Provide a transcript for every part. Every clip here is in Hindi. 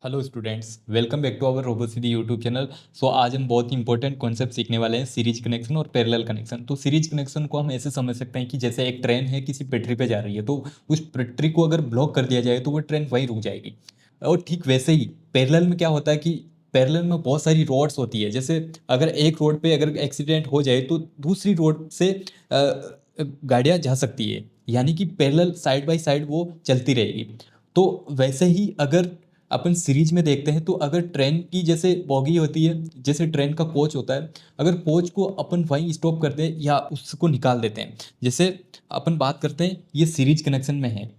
Hello students, welcome back to our Robocity YouTube channel. So आज हम बहुत ही इंपॉर्टेंट कॉन्सेप्ट सीखने वाले हैं, सीरीज कनेक्शन और पैरेलल कनेक्शन। तो सीरीज कनेक्शन को हम ऐसे समझ सकते हैं कि जैसे एक ट्रेन है किसी पटरी पे जा रही है, तो उस पटरी को अगर ब्लॉक कर दिया जाए तो वो ट्रेन वहीं रुक जाएगी। और ठीक वैसे ही पैरेलल में क्या होता है कि पैरेलल में बहुत सारी रोड्स होती है। जैसे अगर एक रोड पे अगर एक्सीडेंट हो जाए तो दूसरी रोड से गाड़ियाँ जा सकती है, यानी कि पैरेलल साइड बाय साइड वो चलती रहेगी। तो वैसे ही अगर अपन सीरीज में देखते हैं तो अगर ट्रेन की जैसे बॉगी होती है, जैसे ट्रेन का कोच होता है, अगर कोच को अपन वहीं स्टॉप कर दें या उसको निकाल देते हैं, जैसे अपन बात करते हैं ये सीरीज कनेक्शन में है,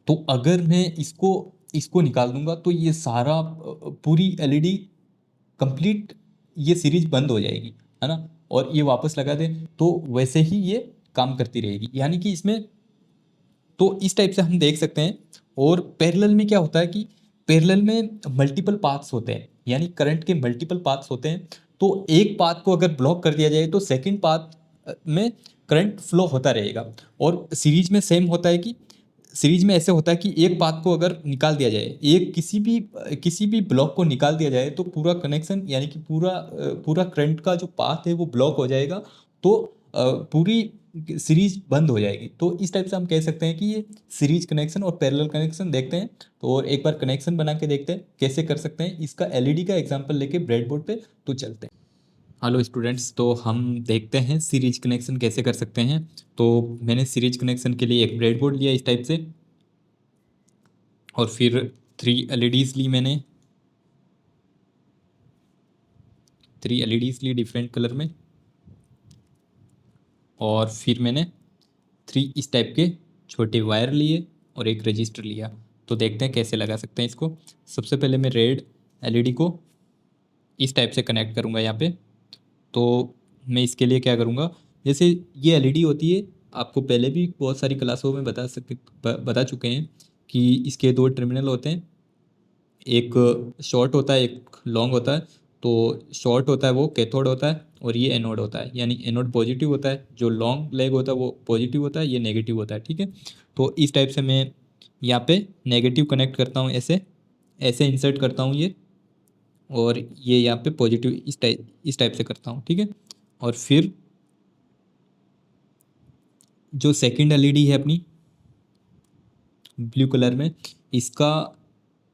तो अगर मैं इसको इसको निकाल दूंगा तो ये सारा पूरी एलईडी कंप्लीट ये सीरीज बंद हो जाएगी, है ना। और ये वापस लगा दें तो वैसे ही ये काम करती रहेगी, यानी कि इसमें तो इस टाइप से हम देख सकते हैं। और पैरेलल में क्या होता है कि पैरेलल में मल्टीपल पाथ्स होते हैं, यानी करंट के मल्टीपल पाथ्स होते हैं। तो एक पाथ को अगर ब्लॉक कर दिया जाए तो सेकंड पाथ में करंट फ्लो होता रहेगा। और सीरीज में सेम होता है कि सीरीज में ऐसे होता है कि एक पाथ को अगर निकाल दिया जाए, एक किसी भी ब्लॉक को निकाल दिया जाए तो पूरा कनेक्शन यानी कि पूरा करंट का जो पाथ है वो ब्लॉक हो जाएगा। तो पूरी सीरीज बंद हो जाएगी। तो इस टाइप से हम कह सकते हैं कि ये सीरीज कनेक्शन और पैरेलल कनेक्शन देखते हैं। तो और एक बार कनेक्शन बना के देखते हैं कैसे कर सकते हैं, इसका एलईडी का एग्जांपल लेके ब्रेडबोर्ड पे तो चलते हैं। हेलो स्टूडेंट्स, तो हम देखते हैं सीरीज कनेक्शन कैसे कर सकते हैं। तो मैंने सीरीज कनेक्शन के लिए एक ब्रेडबोर्ड लिया इस टाइप से, और फिर 3 एलईडीज ली मैंने, 3 एलईडीज ली डिफरेंट कलर में। और फिर मैंने 3 इस टाइप के छोटे वायर लिए और एक रजिस्टर लिया। तो देखते हैं कैसे लगा सकते हैं इसको। सबसे पहले मैं रेड एलईडी को इस टाइप से कनेक्ट करूँगा यहाँ पे। तो मैं इसके लिए क्या करूँगा, जैसे ये एलईडी होती है, आपको पहले भी बहुत सारी क्लासों में बता चुके हैं कि इसके 2 टर्मिनल होते हैं, एक शॉर्ट होता है एक लॉन्ग होता है। तो शॉर्ट होता है वो कैथोड होता है और ये एनोड होता है, यानी एनोड पॉजिटिव होता है, जो लॉन्ग लेग होता है वो पॉजिटिव होता है, ये नेगेटिव होता है, ठीक है। तो इस टाइप से मैं यहाँ पे नेगेटिव कनेक्ट करता हूँ, ऐसे ऐसे इंसर्ट करता हूँ ये, और ये यहाँ पे पॉजिटिव इस टाइप से करता हूँ, ठीक है। और फिर जो सेकंड एलईडी है अपनी ब्लू कलर में, इसका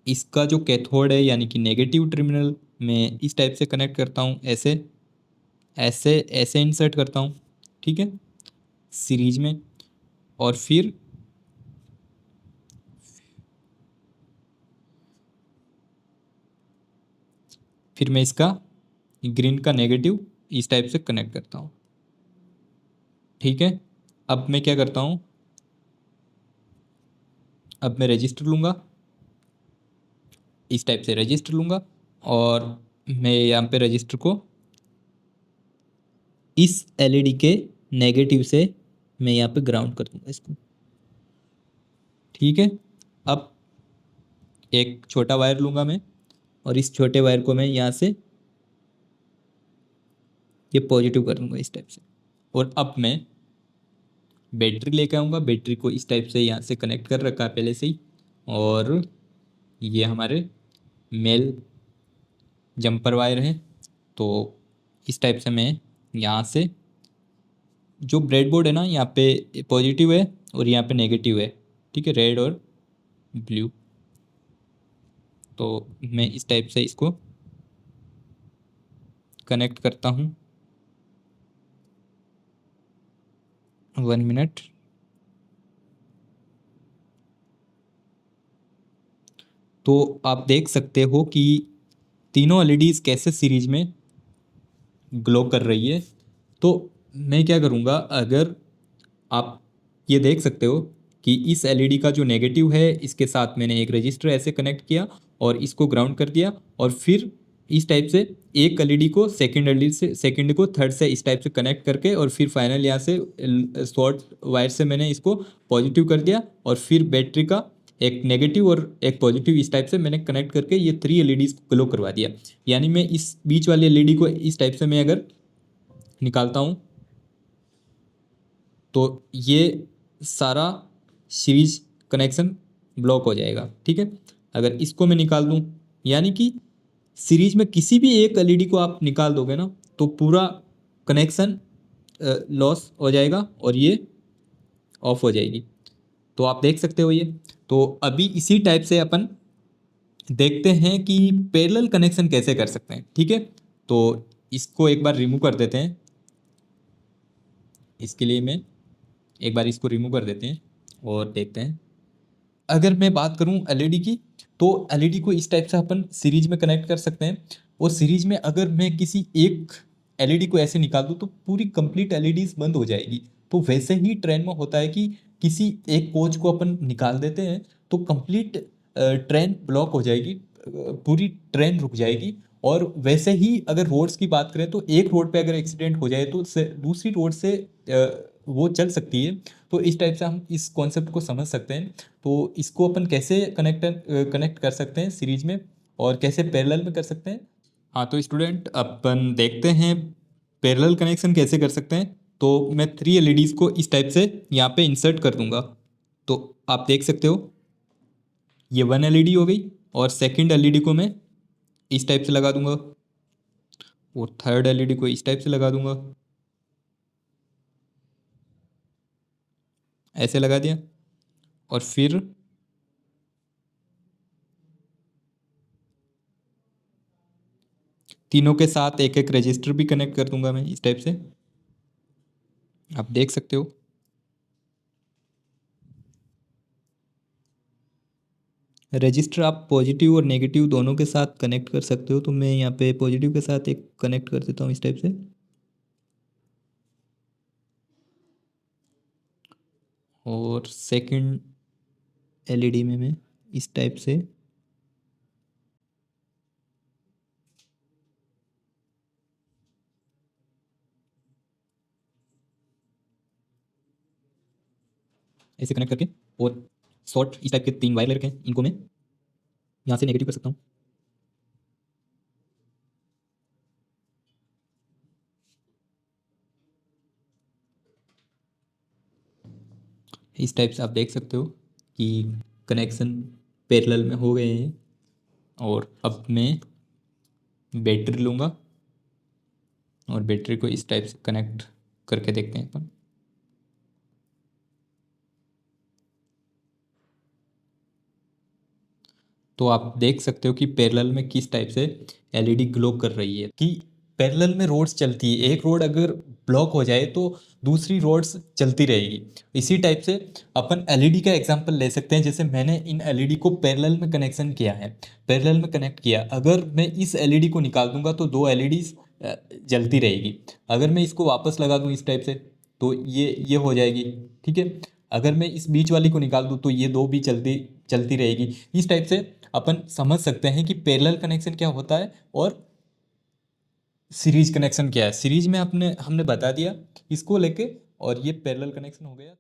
इसका जो कैथोड है यानी कि नेगेटिव टर्मिनल में इस टाइप से कनेक्ट करता हूँ, ऐसे ऐसे ऐसे इंसर्ट करता हूँ, ठीक है, सीरीज में। और फिर मैं इसका ग्रीन का नेगेटिव इस टाइप से कनेक्ट करता हूँ, ठीक है। अब मैं क्या करता हूँ, अब मैं रजिस्टर लूँगा, इस टाइप से रजिस्टर लूँगा, और मैं यहाँ पे रजिस्टर को इस एलईडी के नेगेटिव से मैं यहाँ पे ग्राउंड कर दूँगा इसको, ठीक है। अब एक छोटा वायर लूँगा मैं, और इस छोटे वायर को मैं यहाँ से ये पॉजिटिव कर दूँगा इस टाइप से। और अब मैं बैटरी लेके आऊँगा, बैटरी को इस टाइप से यहाँ से कनेक्ट कर रखा है पहले से ही। और ये हमारे मेल जंपर वायर है। तो इस टाइप से मैं यहाँ से, जो ब्रेडबोर्ड है ना, यहाँ पे पॉजिटिव है और यहाँ पे नेगेटिव है, ठीक है, रेड और ब्लू। तो मैं इस टाइप से इसको कनेक्ट करता हूँ। 1 मिनट। तो आप देख सकते हो कि तीनों एलईडीज कैसे सीरीज में ग्लो कर रही है। तो मैं क्या करूँगा, अगर आप ये देख सकते हो कि इस एलईडी का जो नेगेटिव है इसके साथ मैंने एक रजिस्टर ऐसे कनेक्ट किया और इसको ग्राउंड कर दिया, और फिर इस टाइप से एक एलईडी को सेकंड एलईडी से, सेकंड को थर्ड से इस टाइप से कनेक्ट करके, और फिर फाइनल यहाँ से शॉर्ट वायर से मैंने इसको पॉजिटिव कर दिया, और फिर बैटरी का एक नेगेटिव और एक पॉजिटिव इस टाइप से मैंने कनेक्ट करके ये 3 एलईडीज को ग्लो करवा दिया। यानी मैं इस बीच वाली एलईडी को इस टाइप से मैं अगर निकालता हूँ तो ये सारा सीरीज कनेक्शन ब्लॉक हो जाएगा, ठीक है। अगर इसको मैं निकाल दूँ यानी कि सीरीज में किसी भी एक एलईडी को आप निकाल दोगे ना तो पूरा कनेक्शन लॉस हो जाएगा और ये ऑफ हो जाएगी। तो आप देख सकते हो ये। तो अभी इसी टाइप से अपन देखते हैं कि पैरेलल कनेक्शन कैसे कर सकते हैं। ठीक है, तो इसको एक बार रिमूव कर देते हैं। इसके लिए मैं एक बार इसको रिमूव कर देते हैं और देखते हैं। अगर मैं बात करूं एलईडी की, तो एलईडी को इस टाइप से अपन सीरीज में कनेक्ट कर सकते हैं। और सीरीज में अगर मैं किसी एक एलईडी को ऐसे निकाल दूं तो पूरी कंप्लीट एलईडीज बंद हो जाएगी। तो वैसे ही ट्रेन में होता है कि किसी एक कोच को अपन निकाल देते हैं तो कंप्लीट ट्रेन ब्लॉक हो जाएगी, पूरी ट्रेन रुक जाएगी। और वैसे ही अगर रोड्स की बात करें तो एक रोड पे अगर एक्सीडेंट हो जाए तो दूसरी रोड से वो चल सकती है। तो इस टाइप से हम इस कॉन्सेप्ट को समझ सकते हैं। तो इसको अपन कैसे कनेक्ट कर सकते हैं सीरीज में और कैसे पैरेलल में कर सकते हैं। हाँ, तो स्टूडेंट अपन देखते हैं पैरेलल कनेक्शन कैसे कर सकते हैं। तो मैं 3 एलईडीज़ को इस टाइप से यहाँ पे इंसर्ट कर दूंगा। तो आप देख सकते हो ये 1 एलईडी हो गई और सेकंड एलईडी को मैं इस टाइप से लगा दूंगा और थर्ड एलईडी को इस टाइप से लगा दूंगा। ऐसे लगा दिया और फिर तीनों के साथ एक एक रजिस्टर भी कनेक्ट कर दूंगा मैं इस टाइप से। आप देख सकते हो रजिस्टर आप पॉजिटिव और नेगेटिव दोनों के साथ कनेक्ट कर सकते हो। तो मैं यहाँ पे पॉजिटिव के साथ एक कनेक्ट कर देता हूँ इस टाइप से। और सेकंड एलईडी में मैं इस टाइप से ऐसे कनेक्ट करके और शॉर्ट इस टाइप के 3 वायर ले रखे हैं, इनको मैं यहाँ से नेगेटिव कर सकता हूँ। इस टाइप से आप देख सकते हो कि कनेक्शन पैरेलल में हो गए हैं। और अब मैं बैटरी लूँगा और बैटरी को इस टाइप से कनेक्ट करके देखते हैं अपन। तो आप देख सकते हो कि पैरेलल में किस टाइप से एलईडी ग्लो कर रही है। कि पैरेलल में रोड्स चलती है, एक रोड अगर ब्लॉक हो जाए तो दूसरी रोड्स चलती रहेगी। इसी टाइप से अपन एलईडी का एग्जांपल ले सकते हैं। जैसे मैंने इन एलईडी को पैरेलल में कनेक्शन किया है, पैरेलल में कनेक्ट किया। अगर मैं इस एलईडी को निकाल दूंगा तो 2 एलईडीज जलती रहेगी। अगर मैं इसको वापस लगा दूं इस टाइप से तो ये हो जाएगी। ठीक है, अगर मैं इस बीच वाली को निकाल दूं तो ये 2 भी चलती चलती रहेगी। इस टाइप से अपन समझ सकते हैं कि पैरेलल कनेक्शन क्या होता है और सीरीज कनेक्शन क्या है। सीरीज में हमने बता दिया इसको लेके, और ये पैरेलल कनेक्शन हो गया।